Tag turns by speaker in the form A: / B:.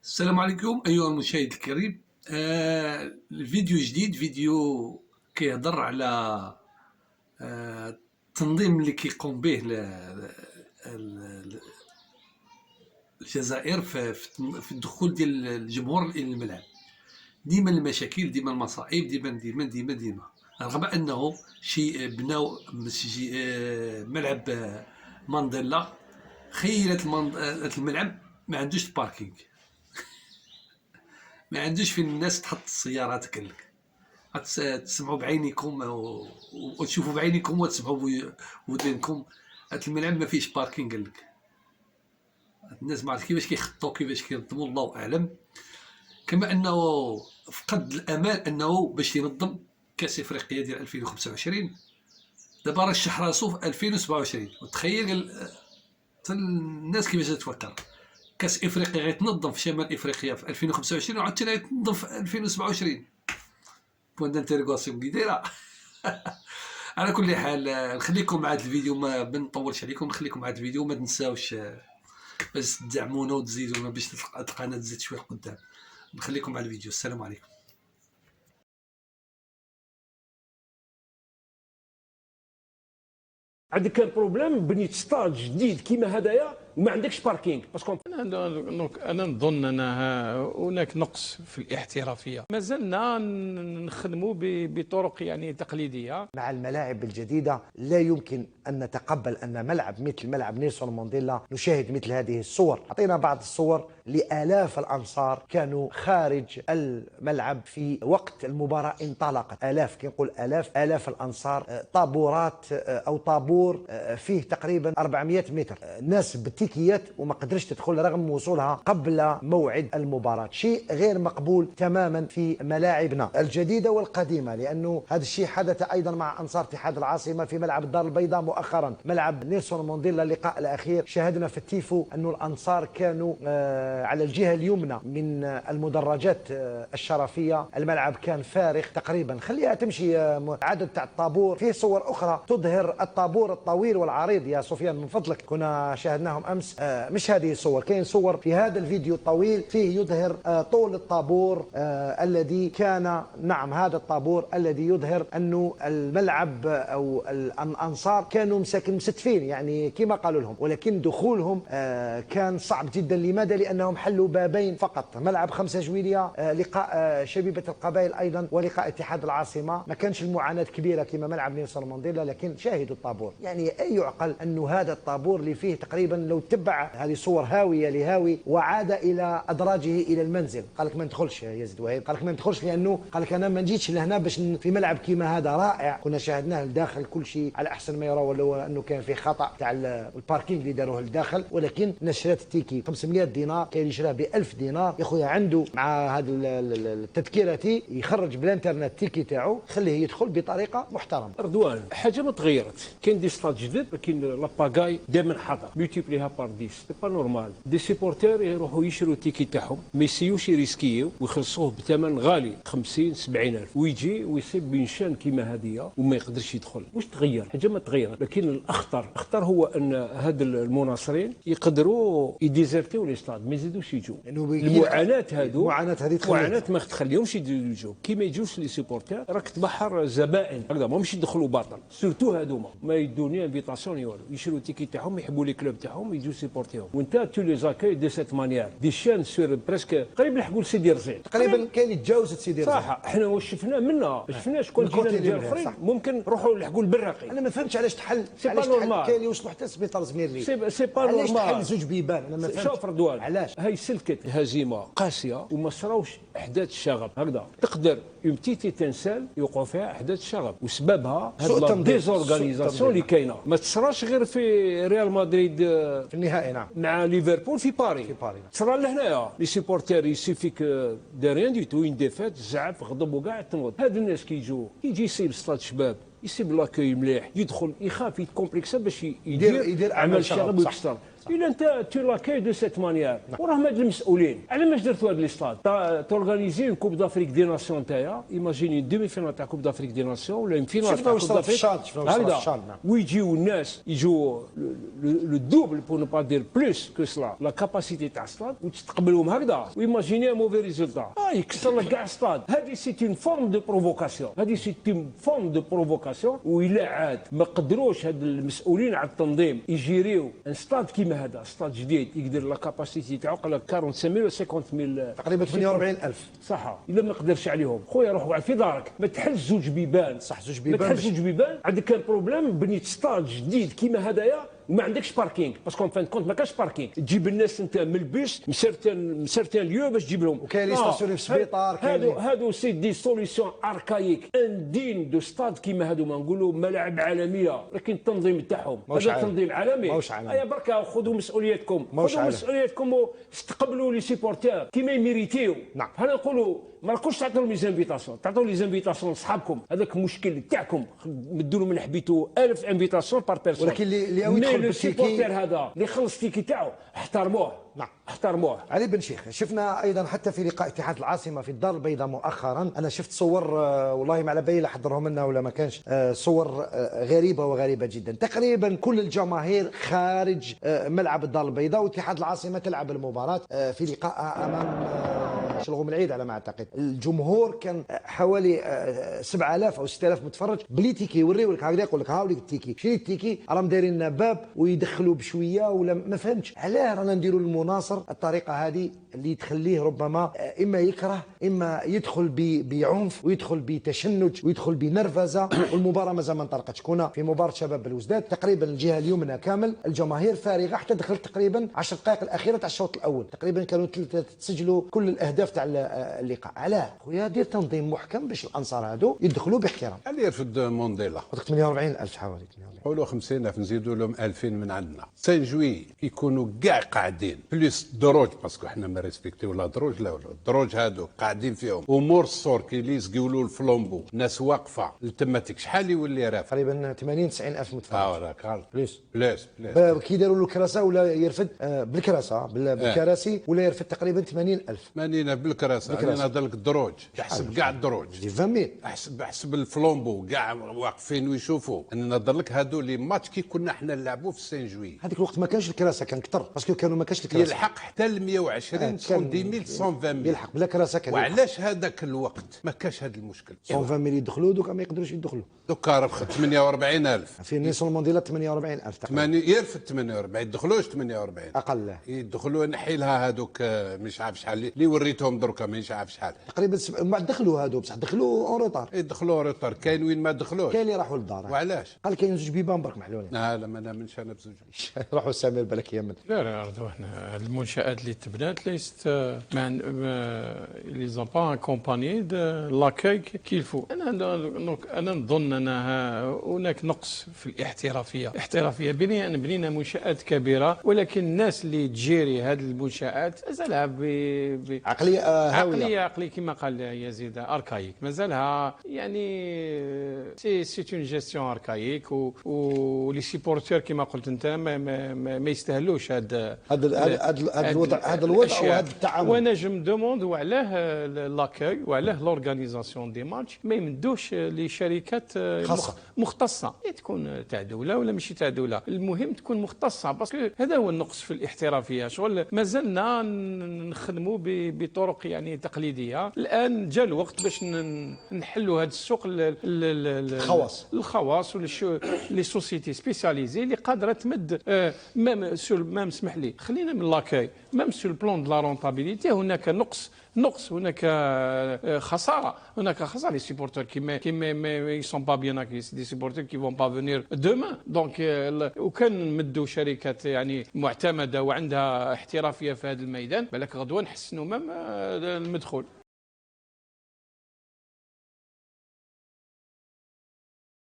A: السلام عليكم أيها المشاهد الكريم. الفيديو جديد، فيديو كيهضر على التنظيم اللي كيقوم به الجزائر في الدخول ديال الجمهور الى الملعب. ديما المشاكل، ديما المصائب، ديما رغم انه بناو ملعب مانديلا. خيرت الملعب ما عندوش باركينغ، ما عندوش فين الناس تحط السيارات. قالك تسمعوا بعينيكم وتشوفوا بعينيكم وتسمعوا بودنكم. هاد الملعب ما فيش باركينغ. قالك الناس ما عرفت كيفاش كيخططوا، كيفاش كينظموا، الله اعلم. كما انه فقد الامال انه باش ينظم كاس افريقيا ديال 2025. دابا رشح راسو في 2027. وتخيل الناس كيفاش تفكر. كاس افريقيا غيتنظم في شمال افريقيا في 2025 وعاد غيتنظم في 2027. بوان دانتيرغاسيون كي دايره. على كل حال نخليكم مع هذا الفيديو، ما بنطولش عليكم. نخليكم مع هذا الفيديو، ما تنساوش باش تدعمونا وتزيدونا باش القناه تزيد شويه قدام. نخليكم مع الفيديو. السلام عليكم.
B: عندك كان بروبليم بنيت ستاد جديد كيما هدايا وما عندكش باركينغ باسكو
C: أنا نظن أن هناك نقص في الاحترافية. ما زلنا نخدموا بطرق يعني تقليدية.
D: مع الملاعب الجديدة لا يمكن أن نتقبل أن ملعب مثل ملعب نيلسون مانديلا نشاهد مثل هذه الصور. أعطينا بعض الصور لآلاف الأنصار كانوا خارج الملعب في وقت المباراة انطلقت. آلاف، كي نقول آلاف الأنصار، طابورات أو طابور فيه تقريبا 400 متر، الناس بالتيكيات وما قدرش تدخل رغم وصولها قبل موعد المباراة. شيء غير مقبول تماما في ملاعبنا الجديدة والقديمة، لأنه هذا الشيء حدث أيضا مع أنصار اتحاد العاصمة في ملعب الدار البيضاء مؤخرا. ملعب نيلسون مانديلا اللقاء الأخير شاهدنا في التيفو أن الأنصار كانوا على الجهة اليمنى من المدرجات الشرفية. الملعب كان فارغ تقريبا. خليها تمشي عدد تاع الطابور. فيه صور أخرى تظهر الطابور الطويل والعريض يا سفيان من فضلك، كنا شاهدناهم أمس. مش هذه الصور، كاين صور في هذا الفيديو الطويل فيه يظهر طول الطابور الذي كان. نعم، هذا الطابور الذي يظهر أنه الملعب أو الأنصار كانوا مستفين يعني كما قالوا لهم، ولكن دخولهم كان صعب جدا. لماذا؟ لأنهم حلوا بابين فقط. ملعب 5 جويلية، لقاء شبيبة القبائل أيضا ولقاء اتحاد العاصمة، ما كانش المعاناة كبيرة كما ملعب نيلسون مانديلا، لكن شاهدوا الطابور. يعني أي يعقل أنه هذا الطابور اللي فيه تقريبا لو تبع هذه صور هاوية لهاوي وعاد إلى أدراجه إلى المنزل. قال لك ما ندخلش يا يزيد وهيب، قال لك ما ندخلش لأنه قال لك أنا ما نجيتش لهنا باش في ملعب كيما هذا رائع كنا شاهدناه لداخل كل شيء على أحسن ما يرى، ولو أنه كان فيه خطأ تاع الباركينغ اللي داروه لداخل. ولكن نشرت التيكي 500 دينار، كاين يشراه ب 1000 دينار. يا خويا عنده مع هذا التذكيرتي يخرج بالانترنت التيكي تاعو، خليه يدخل بطريقة محترمة.
B: رضوان حاجه ما تغيرت. كاين دي ستاد جدد لكن لاباغاي دائما حاضر ملتيبليها بار 10. سي با نورمال دي سيبورتير يروحوا يشروا التيكي تاعهم، ما يسيوش يريسكيو ويخلصوه بثمن غالي 50 70 الف، ويجي ويصيب بنشان كيما هذه وما يقدرش يدخل. واش تغير؟ حاجه ما تغيرت. لكن الاخطر هو ان هاد المناصرين يقدروا يديزرتيو لي ستاد، ما يزيدوش يجوا. المعاناه معاناه ما تخليهمش يجوا. كي ما يجوش لي سيبورتير راك تبحر زبائن هكذا، ما مش يدخلوا باطل. سورتو هذوما ما يدوني انفيتاسيون والو، يشروا تيكي تاعهم، يحبوا لي كلوب تاعهم، يجوا سيبورتيهم. وانت تو لي زاكاي دو سيت مانيير دي شان سور بريسك قريب نحكوا لسيدي رزين
D: تقريبا كاين يتجاوز سيدي رزين.
B: صح، احنا واش شفنا منا شفنا شكون جينا ندير اخرين ممكن نروحوا نلحقوا البراقي.
D: انا ما فهمتش علاش تحل،
B: علاش تحل
D: كاين يوصلوا حتى سبيطار زميري.
B: سي با نورمال.
D: علاش تحل زوج بيبان؟ انا ما فهمتش.
B: شوف رضوان،
D: علاش
B: هاي سلكت هزيمه قاسيه وما صراوش احداث الشغب هكذا. تقدر اون بتيتي تنسال يوقعوا فيها احداث الشغب، وسببها هاد ديزورغانيزاسيون اللي كاينه. ما تصراش غير في ريال مدريد
D: في النهائي، نعم،
B: مع ليفربول في باري. تصرا لهنايا لي سيبورتير يسيفيك دي ريان دي تو اون ديفيت، زعف غضب وكاع تنوض. هاد الناس كيجوا يجي يسيب ستاد شباب، يسيب لاكوي مليح، يدخل يخاف يتكومبلكسا باش يدير عمل شغب ويكسر. الا انت تو لاكاي دو سيت مانيير وراهم هاد المسؤولين على ماش درتوا هاد لي ستاد تورغانيزي كوب دافريك دي ناسيون نتايا ايماجيني دومي فينال تاع كوب دافريك دي ناسيون ولا فينال تاع كوب دافريك هكذا ويجيو الناس يجوا لو دوبل بور نو با دير بلوس كو سلا لا كاباسيتي تاع ستاد وتستقبلهم هكذا ويماجيني موفي ريزولتا يكسر لك كاع ستاد هذه سي اون فورم دو بروفوكاسيون هذه سي اون فورم دو بروفوكاسيون وإلا عاد ما قدروش هاد المسؤولين على التنظيم يجيريو ان ستاد كيما هذا ستاد جديد يقدر لا كاباسيتي تاعو قال لك 45000 و 50000
D: تقريبا 48000
B: صح الا ما قدرش عليهم خويا روح قعد في دارك ما تحلش زوج بيبان
D: صح زوج
B: ما
D: بيبان
B: تحلش زوج بيبان عندك كان بروبليم بنيت ستاد جديد كيما هذايا وما عندكش باركينغ باسكو فان كونت ما كاش باركينغ تجيب الناس انت من البيش مسرتين ليو باش تجيب لهم
D: وكاين لي ستاسيون في السبيطار
B: هادو سي دي سوليسيون اركايك اندين دو ستاد كيما هادو ما نقولوا ملاعب عالميه لكن التنظيم تاعهم هذا تنظيم عالمي ايا بركه خذوا مسؤوليتكم واستقبلوا لي سيبورتير كيما يميريتيو
D: نعم
B: هنا نقولوا ما راكوش تعطيو لي زانفيتاسيون تعطيو لي زانفيتاسيون لصحابكم هذاك مشكل تاعكم مدوا لهم حبيتوا 1000 انفيتاسيون بار بيرسون
D: ولكن اللي يدخل
B: بالتيكي هذا اللي خلص التيكي تاعو احترموه
D: نعم
B: احترموه.
D: علي بن شيخ شفنا ايضا حتى في لقاء اتحاد العاصمه في الدار البيضاء مؤخرا انا شفت صور والله ما على بالي لا حضرهم لنا ولا ما كانش صور غريبه وغريبه جدا تقريبا كل الجماهير خارج ملعب الدار البيضاء واتحاد العاصمه تلعب المباراه في لقاء امام شلغوم العيد على ما اعتقد الجمهور كان حوالي 7000 او 6000 متفرج بلي تيكي يوريو لك هكذا يقول لك ها وليك التيكي شري التيكي راهم دايرين باب ويدخلوا بشويه ولا ما فهمتش علاه رانا نديروا المناصر الطريقه هذه اللي تخليه ربما اما يكره اما يدخل بعنف ويدخل بتشنج ويدخل بنرفزه والمباراه مازال ما انطلقتش كنا في مباراه شباب بالوزداد تقريبا الجهه اليمنى كامل الجماهير فارغه حتى دخلت تقريبا 10 دقائق الاخيره تاع الشوط الاول تقريبا كانوا تسجلوا كل الاهداف تاع اللقاء علاه خويا دير تنظيم محكم باش الانصار هادو يدخلوا باحترام
E: اللي يرفد مونديلا
D: 48000 حوالي
E: قولوا 50000 نزيدوا لهم 2000 من عندنا سان جوي يكونوا كاع قاعدين بليس دروج باسكو حنا ما ريسبكتيو لا دروج لا الدروج هادو قاعدين فيهم ومور الصور كيليس يقولوا الفلومبو ناس واقفه لتماتيك شحال يولي رافع
D: تقريبا 80 90000 متفرج
E: راك
D: بليس
E: بليس
D: كي داروا له الكراسه ولا يرفد بالكراسه بالكراسي ولا يرفد تقريبا 80000
E: بالكراسه انا نهضر لك الدروج تحسب كاع الدروج
D: 20000
E: احسب الفلومبو كاع واقفين ويشوفوا انا نهضر لك هادو لي ماتش كي كنا حنا نلعبوا في سان جوي
D: هذيك الوقت ما كانش الكراسه كان كثر باسكو كانوا ما كانش الكراسه
E: يلحق حتى ل 120 120 120
D: يلحق بلا كراسه كان
E: وعلاش هذاك الوقت ما كاش هذا المشكل
D: 120 يدخلوا دوكا ما يقدروش يدخلوا
E: دوكا راه 48000
D: في نيسون مونديلا 48000
E: 8 يرفد 48 ما يدخلوش 48
D: اقل
E: يدخلوا نحي لها هذوك مش عارف شحال اللي وريتهم دركا مش عارف شحال
D: تقريبا ما دخلوا هادو بصح دخلوا اون روطار
E: يدخلوا روطار كاين وين ما دخلوش
D: كاين اللي راحوا للدار
E: وعلاش
D: قال كاين زوج بيبان برك محلولين
E: لا ما نامنش انا بزوج
D: راحوا سامر بالك يمن
C: لا احنا المنشآت اللي تبنات ليست لي زون با اكومباني دو لاكاي كيلفو انا نظن ان هناك نقص في الاحترافيه بنينا منشآت كبيره ولكن الناس اللي تجيري هذه المنشآت مازالها
D: عقليه هاويه
C: عقليه كما قال يزيد اركايك مازالها يعني سي اون جيستيون اركايك ولي سيبورتير كما قلت انت ما يستاهلوش هذا
D: الوضع وهذا التعامل
C: وانا جو دوموند وعلاه لاكاي وعلاه لورغانيزاسيون دي ماتش ما يمدوش لشركات مختصه تكون تاع دوله ولا ماشي تاع دوله المهم تكون مختصه باسكو هذا هو النقص في الاحترافيه شغل مازلنا نخدموا بطرق يعني تقليديه الان جاء الوقت باش نحلوا هذا السوق الخواص لي سوسيتي سبيسياليزي اللي قادره تمد مام اسمح لي خلينا من لاكاي مام سو البلان دو لا رونتابيليتي هناك نقص هناك خساره لي سيبورتور qui ils sont pas bien accueillis des supporters qui vont pas venir demain donc وكان نمدوا شركات يعني معتمده وعندها احترافيه في هذا الميدان بالك غدوه نحسنوا مام المدخول